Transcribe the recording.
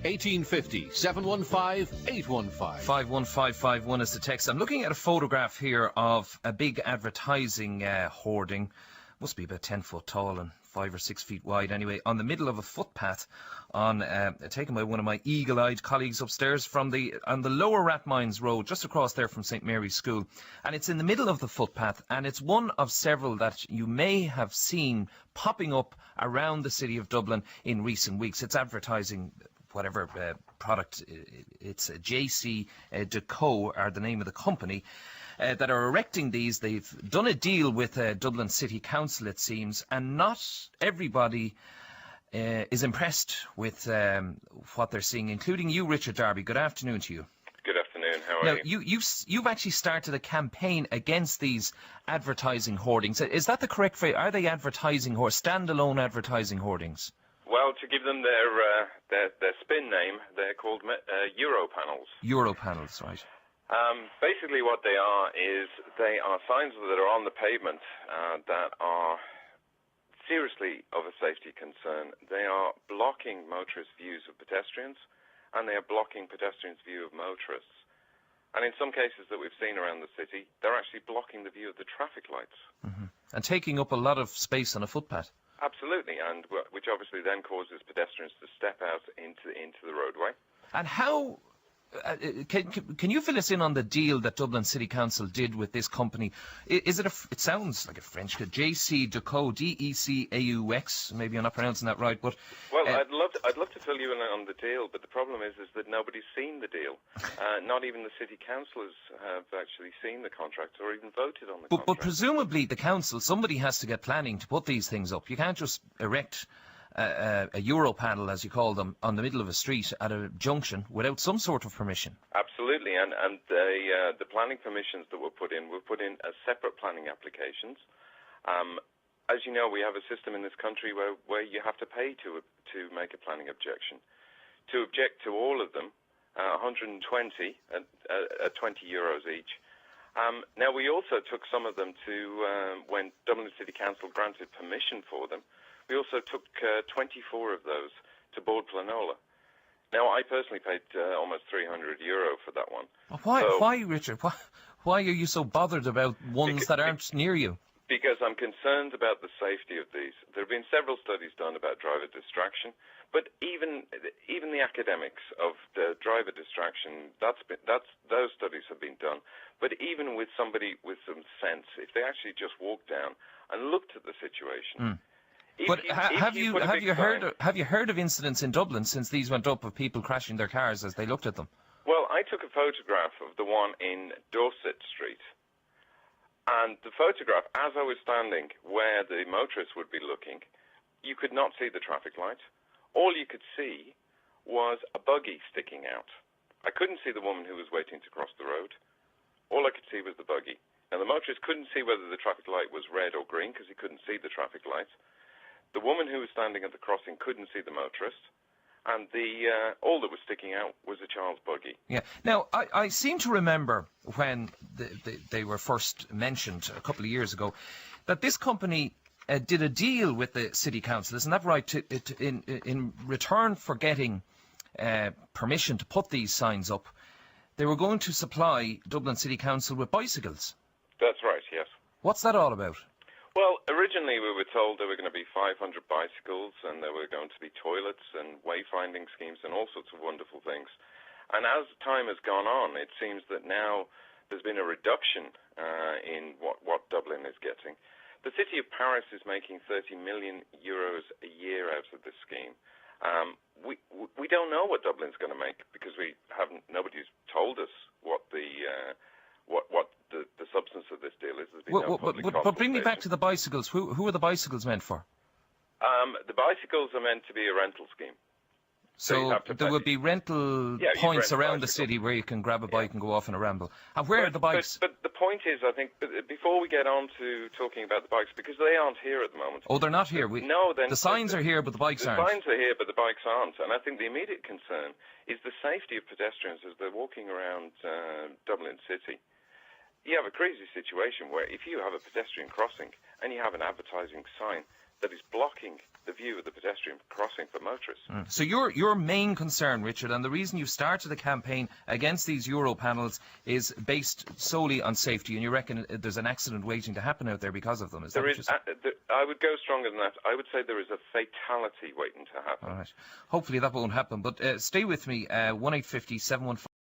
1850 715 815. 51551 is the text. I'm looking at a photograph here of a big advertising hoarding. Must be about 10 foot tall and 5 or 6 feet wide anyway, on the middle of a footpath on taken by one of my eagle-eyed colleagues upstairs on the lower Rathmines Road, just across there from St Mary's School. And it's in the middle of the footpath, and it's one of several that you may have seen popping up around the city of Dublin in recent weeks. It's advertising whatever product. It's JC Deco are the name of the company that are erecting these. They've done a deal with Dublin City Council, it seems, and not everybody is impressed with what they're seeing, including you, Richard Darby. Good afternoon to you. Good afternoon. How are you? You've actually started a campaign against these advertising hoardings. Is that the correct phrase? Are they advertising or standalone advertising hoardings? Well, to give them their spin name, they're called Euro panels. Euro panels, right. Basically what they are is they are signs that are on the pavement that are seriously of a safety concern. They are blocking motorists' views of pedestrians, and they are blocking pedestrians' view of motorists. And in some cases that we've seen around the city, they're actually blocking the view of the traffic lights. Mm-hmm. And taking up a lot of space on a footpath. Absolutely, and which obviously then causes pedestrians to step out into the roadway. And how... Can you fill us in on the deal that Dublin City Council did with this company? Is it it sounds like a French, JC Deco, DECAUX. Maybe I'm not pronouncing that right, but well, I'd love to fill you in on the deal, but the problem is that nobody's seen the deal. Not even the city councillors have actually seen the contract or even voted on the contract. But presumably the council, somebody has to get planning to put these things up. You can't just erect a Euro panel, as you call them, on the middle of a street at a junction without some sort of permission. Absolutely, and the planning permissions that were put in as separate planning applications. As you know, we have a system in this country where you have to pay to make a planning objection. To object to all of them, 120 at 20 euros each. Now, we also took some of them to, when Dublin City Council granted permission for them, we also took 24 of those to Board Planola. Now, I personally paid almost €300 for that one. Why, Richard? Why are you so bothered about ones that aren't near you? Because I'm concerned about the safety of these. There have been several studies done about driver distraction, but even the academics of the driver distraction, those studies have been done. But even with somebody with some sense, if they actually just walked down and looked at the situation. But have you heard of incidents in Dublin since these went up of people crashing their cars as they looked at them? Well, I took a photograph of the one in Dorset Street. And the photograph, as I was standing where the motorists would be looking, you could not see the traffic light. All you could see was a buggy sticking out. I couldn't see the woman who was waiting to cross the road. All I could see was the buggy. Now, the motorist couldn't see whether the traffic light was red or green because he couldn't see the traffic light. The woman who was standing at the crossing couldn't see the motorist. And all that was sticking out was a child's buggy. Yeah. Now, I seem to remember when they were first mentioned a couple of years ago that this company did a deal with the City Council. Isn't that right? In return for getting permission to put these signs up, they were going to supply Dublin City Council with bicycles. That's right, yes. What's that all about? Well, originally we were told there were going to be 500 bicycles and there were going to be toilets and wayfinding schemes and all sorts of wonderful things. And as time has gone on, it seems that now there's been a reduction in what Dublin is getting. The City of Paris is making €30 million a year out of this scheme. We don't know what Dublin's going to make because nobody's told us what the substance of this deal is. But bring me back to the bicycles. Who are the bicycles meant for? The bicycles are meant to be a rental scheme. So there would be rental points around the city where you can grab a bike and go off on a ramble. And where are the bikes? But the point is, I think, before we get on to talking about the bikes, because they aren't here at the moment. Oh, they're not here? No, then... The signs are here, but the bikes aren't. The signs are here, but the bikes aren't. And I think the immediate concern is the safety of pedestrians as they're walking around Dublin City. You have a crazy situation where if you have a pedestrian crossing and you have an advertising sign that is blocking the view of the pedestrian crossing for motorists. So your main concern, Richard, and the reason you've started a campaign against these Euro panels is based solely on safety, and you reckon there's an accident waiting to happen out there because of them. Is that what you're saying? I would go stronger than that. I would say there is a fatality waiting to happen. All right. Hopefully that won't happen, but stay with me. 1850 715